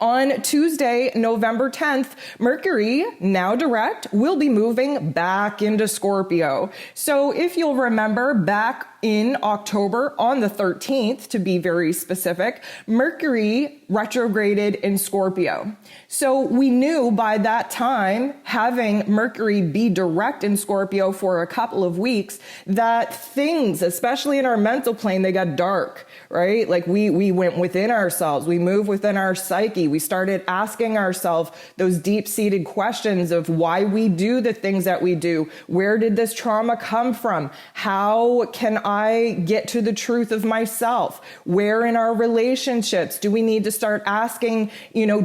On Tuesday, November 10th, Mercury, now direct, will be moving back into Scorpio. So if you'll remember, back in October, on the 13th, to be very specific, Mercury retrograded in Scorpio. So we knew by that time, having Mercury be direct in Scorpio for a couple of weeks, that things, especially in our mental plane, they got dark, right? Like we went within ourselves, we moved within our psyche, we started asking ourselves those deep-seated questions of why we do the things that we do. Where did this trauma come from? How can I get to the truth of myself? Where in our relationships do we need to start asking,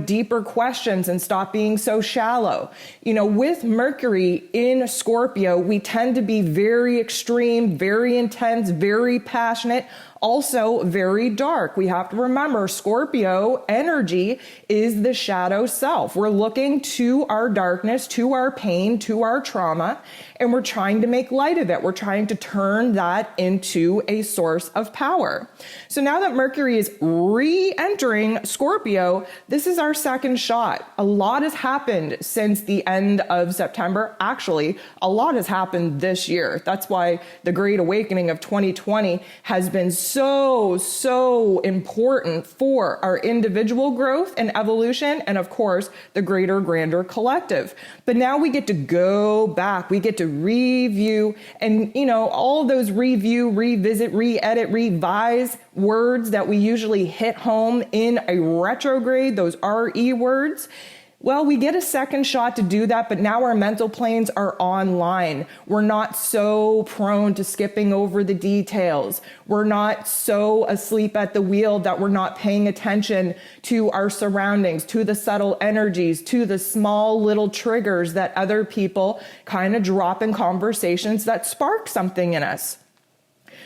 deeper questions and stop being so shallow? With Mercury in Scorpio, we tend to be very extreme, very intense, very passionate, also very dark. We have to remember Scorpio energy is the shadow self. We're looking to our darkness, to our pain, to our trauma, and we're trying to make light of it. We're trying to turn that into a source of power. So now that Mercury is re-entering Scorpio, this is our second shot. A lot has happened since the end of September. Actually, a lot has happened this year. That's why the Great Awakening of 2020 has been so important for our individual growth and evolution, and of course, the greater, grander collective. But now we get to go back. We get to review, and all those review, revisit, re-edit, revise words that we usually hit home in a retrograde, those RE words. Well, we get a second shot to do that, but now our mental planes are online. We're not so prone to skipping over the details. We're not so asleep at the wheel that we're not paying attention to our surroundings, to the subtle energies, to the small little triggers that other people kind of drop in conversations that spark something in us.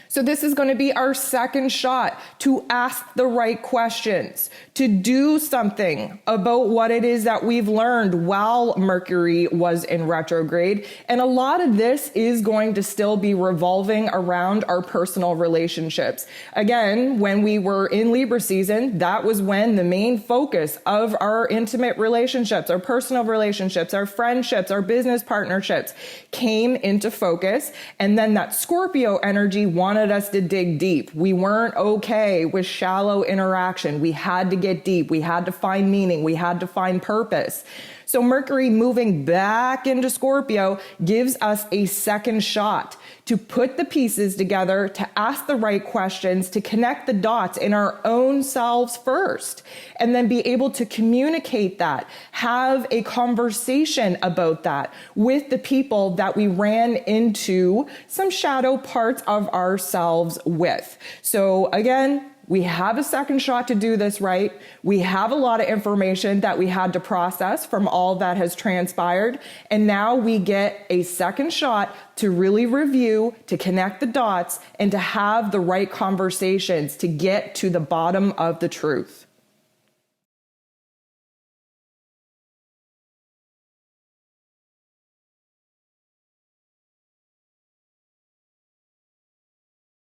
So this is going to be our second shot to ask the right questions, to do something about what it is that we've learned while Mercury was in retrograde. And a lot of this is going to still be revolving around our personal relationships. Again, when we were in Libra season, that was when the main focus of our intimate relationships, our personal relationships, our friendships, our business partnerships came into focus. And then that Scorpio energy wanted us to dig deep. We weren't okay with shallow interaction. We had to get deep. We had to find meaning. We had to find purpose. So Mercury moving back into Scorpio gives us a second shot to put the pieces together, to ask the right questions, to connect the dots in our own selves first, and then be able to communicate that, have a conversation about that with the people that we ran into some shadow parts of ourselves with. So again, we have a second shot to do this right. We have a lot of information that we had to process from all that has transpired. And now we get a second shot to really review, to connect the dots, and to have the right conversations to get to the bottom of the truth.